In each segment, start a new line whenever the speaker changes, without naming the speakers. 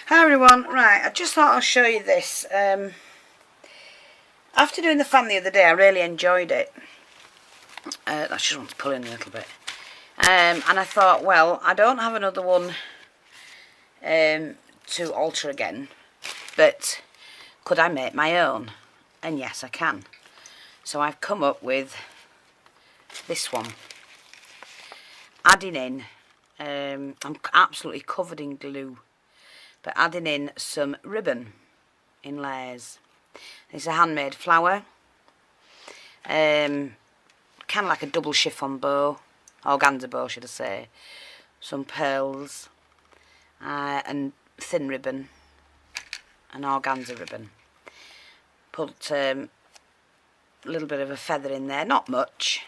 Hi everyone, right, I just thought I'll show you this. After doing the fan the other day, I really enjoyed it. I just want to pull in a little bit. And I thought, well, I don't have another one to alter again, but could I make my own? And yes, I can. So I've come up with this one. Adding in, I'm absolutely covered in glue, but adding in some ribbon in layers. It's a handmade flower, kind of like a double chiffon bow, organza bow should I say, some pearls and thin ribbon and organza ribbon. Put a little bit of a feather in there, not much,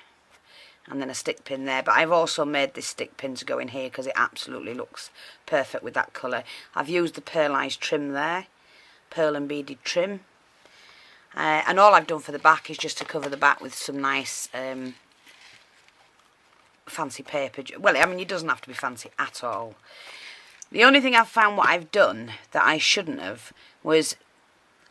and then a stick pin there, but I've also made this stick pin to go in here because it absolutely looks perfect with that colour. I've used the pearlised trim there, pearl and beaded trim, and all I've done for the back is just to cover the back with some nice fancy paper. Well, I mean, it doesn't have to be fancy at all. The only thing I've found what I've done that I shouldn't have was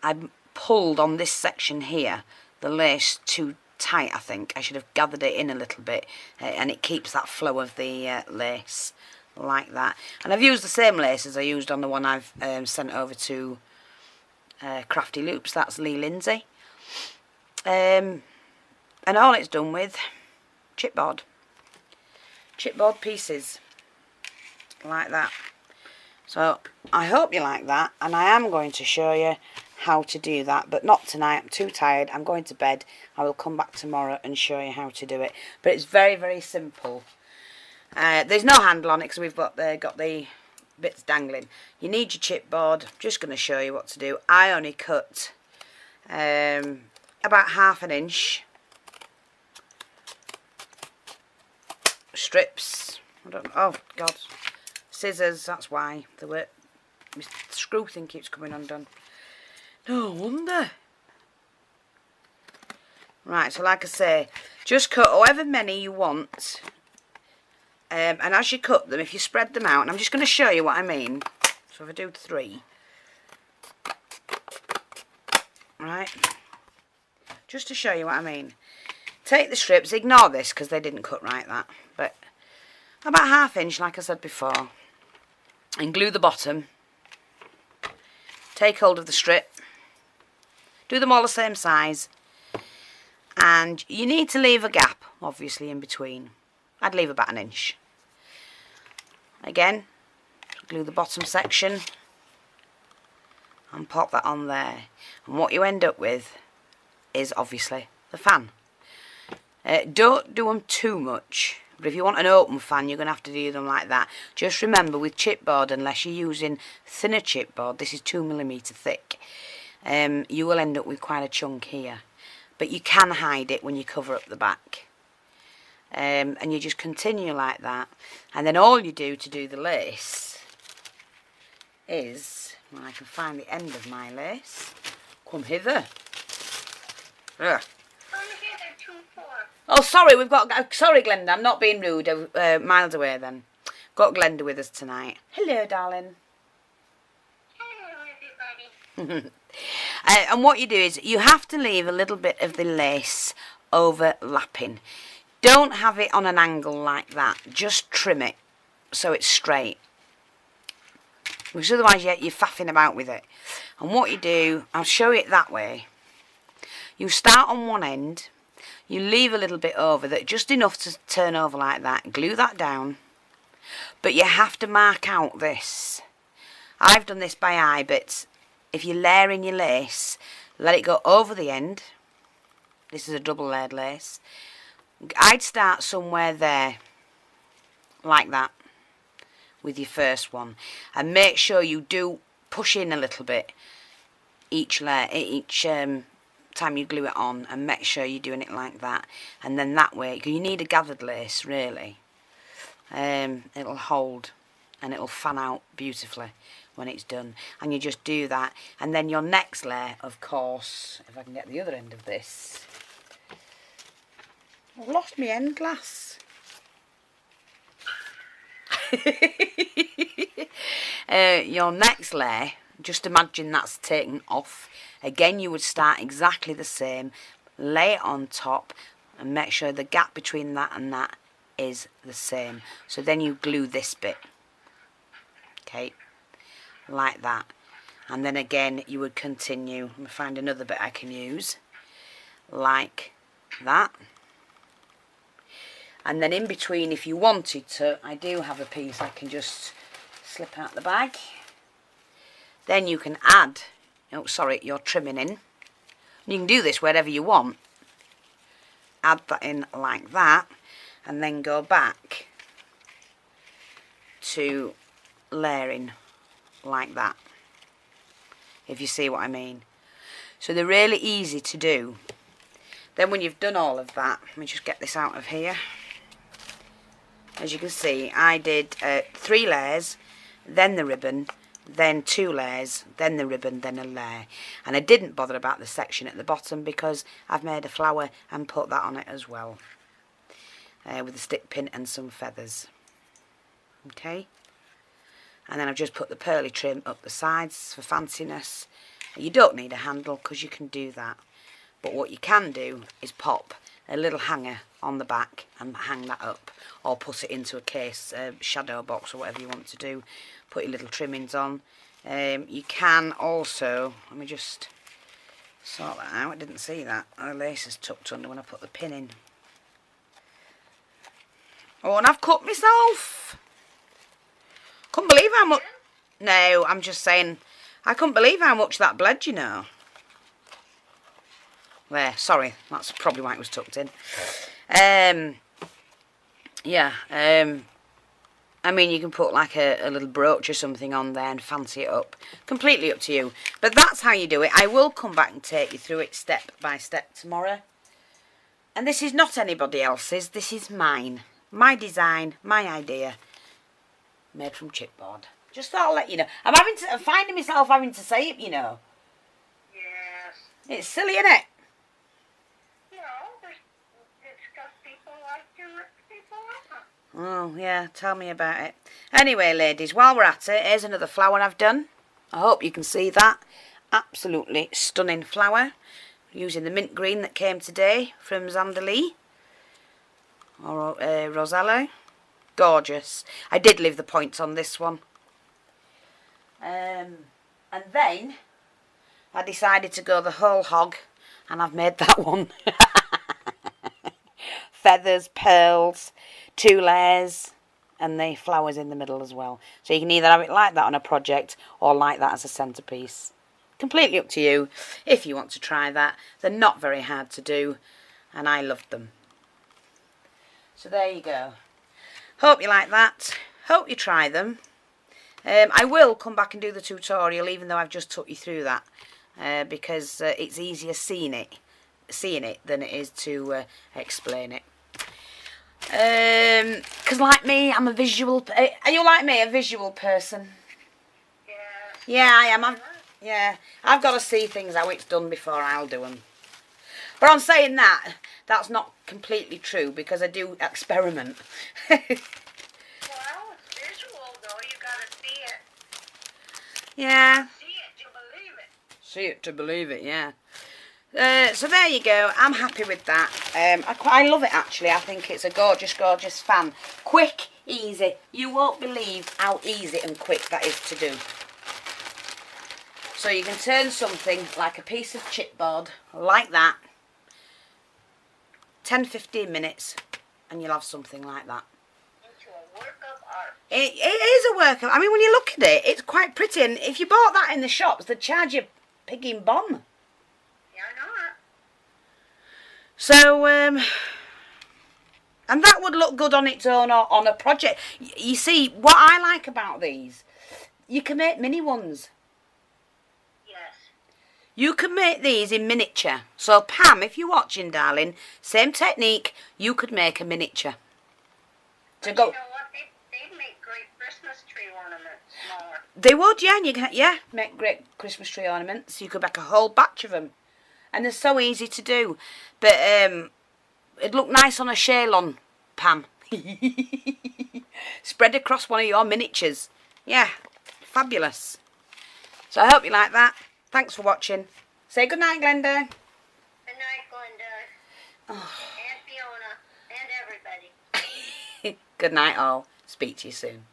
I pulled on this section here the lace too tight. I think I should have gathered it in a little bit, and it keeps that flow of the lace like that. And I've used the same lace as I used on the one I've sent over to Crafty Loops. That's Lee Lindsay, and all it's done with chipboard pieces like that. So I hope you like that, and I am going to show you how to do that, but not tonight. I'm too tired. I'm going to bed. I will come back tomorrow and show you how to do it. But it's very, very simple. There's no handle on it because we've got the bits dangling. You need your chipboard. I'm just going to show you what to do. I only cut about 1/2 inch strips. I don't know. Oh God, scissors. That's why my screw thing keeps coming undone. No wonder. Right, so like I say, just cut however many you want. And as you cut them, if you spread them out, and I'm just going to show you what I mean. So if I do 3. Right. Just to show you what I mean. Take the strips, ignore this because they didn't cut right that. But about 1/2 inch, like I said before. And glue the bottom. Take hold of the strip. Do them all the same size, and you need to leave a gap obviously in between. I'd leave about 1 inch. Again, glue the bottom section and pop that on there, and what you end up with is obviously the fan. Don't do them too much, but if you want an open fan, you're going to have to do them like that. Just remember, with chipboard, unless you're using thinner chipboard, this is 2mm thick, you will end up with quite a chunk here, but you can hide it when you cover up the back, and you just continue like that, and then all you do to do the lace is, when I can find the end of my lace, come hither. Ugh. Oh, sorry, sorry Glenda, I'm not being rude, miles away then. Got Glenda with us tonight. Hello, darling.
Hello, everybody.
And what you do is you have to leave a little bit of the lace overlapping. Don't have it on an angle like that. Just trim it so it's straight, because otherwise you're faffing about with it. And what you do, I'll show you it that way. You start on one end, you leave a little bit over that, just enough to turn over like that, glue that down, but you have to mark out this. I've done this by eye, but if you're layering your lace, let it go over the end. This is a double layered lace. I'd start somewhere there, like that, with your first one, and make sure you do push in a little bit each layer, each time you glue it on, and make sure you're doing it like that. And then that way, because you need a gathered lace really, it'll hold and it'll fan out beautifully when it's done. And you just do that, and then your next layer, of course, if I can get the other end of this, I've lost my end glass. your next layer, just imagine that's taken off. Again, you would start exactly the same. Lay it on top and make sure the gap between that and that is the same. So then you glue this bit. Okay, like that. And then again, you would continue. Let me find another bit I can use. Like that. And then in between, if you wanted to, I do have a piece I can just slip out the bag. Then you can add, oh sorry, you're trimming in. You can do this wherever you want. Add that in like that, and then go back to layering like that, if you see what I mean. So they're really easy to do. Then when you've done all of that, let me just get this out of here. As you can see, I did 3 layers, then the ribbon, then 2 layers, then the ribbon, then a layer. And I didn't bother about the section at the bottom because I've made a flower and put that on it as well, with a stick pin and some feathers. Okay, and then I've just put the pearly trim up the sides for fanciness. You don't need a handle because you can do that, but what you can do is pop a little hanger on the back and hang that up, or put it into a case, shadow box, or whatever you want to do. Put your little trimmings on. You can also, let me just sort that out. I didn't see that. The lace is tucked under when I put the pin in. Oh, and I've cut myself. Couldn't believe how much. No, I'm just saying, I couldn't believe how much that bled, you know. There, sorry, that's probably why it was tucked in. Yeah, I mean, you can put like a little brooch or something on there and fancy it up. Completely up to you. But that's how you do it. I will come back and take you through it step by step tomorrow. And this is not anybody else's. This is mine. My design, my idea. Made from chipboard. Just thought I'll let you know. I'm finding myself having to say it, you know.
Yes.
It's silly, isn't it? Oh, yeah, tell me about it. Anyway, ladies, while we're at it, here's another flower I've done. I hope you can see that. Absolutely stunning flower. Using the mint green that came today from Zanderlee. Or Rosello. Gorgeous. I did leave the points on this one. And then I decided to go the whole hog, and I've made that one. Feathers, pearls, 2 layers, and the flowers in the middle as well. So you can either have it like that on a project or like that as a centrepiece. Completely up to you if you want to try that. They're not very hard to do, and I loved them. So there you go. Hope you like that. Hope you try them. I will come back and do the tutorial, even though I've just took you through that, because it's easier seeing it than it is to explain it. Because like me, I'm a visual. Are you like me, a visual person?
Yeah.
Yeah, I am. Yeah, I've got to see things how it's done before I'll do them. But I'm saying that, that's not completely true, because I do experiment.
Well, it's visual though. You gotta see it.
Yeah.
See it to believe it.
See it to believe it, yeah. So there you go. I'm happy with that. I love it actually. I think it's a gorgeous, gorgeous fan. Quick, easy. You won't believe how easy and quick that is to do. So you can turn something like a piece of chipboard like that, 10-15 minutes, and you'll have something like that.
Into a work of art.
It is a work of. I mean, when you look at it, it's quite pretty. And if you bought that in the shops, they'd charge you pigging bomb. So, and that would look good on its own or on a project. You see, what I like about these, you can make mini ones.
Yes.
You can make these in miniature. So, Pam, if you're watching, darling, same technique, you could make a miniature.
But you know what? They'd make great Christmas tree ornaments smaller.
They would, yeah. And you can, make great Christmas tree ornaments. You could make a whole batch of them. And they're so easy to do. But it'd look nice on a shalon, Pam. Spread across one of your miniatures. Yeah, Fabulous. So I hope you like that. Thanks for watching. Say good night, Glenda.
Good night, Glenda.
Oh.
And Fiona. And everybody.
Good night all. Speak to you soon.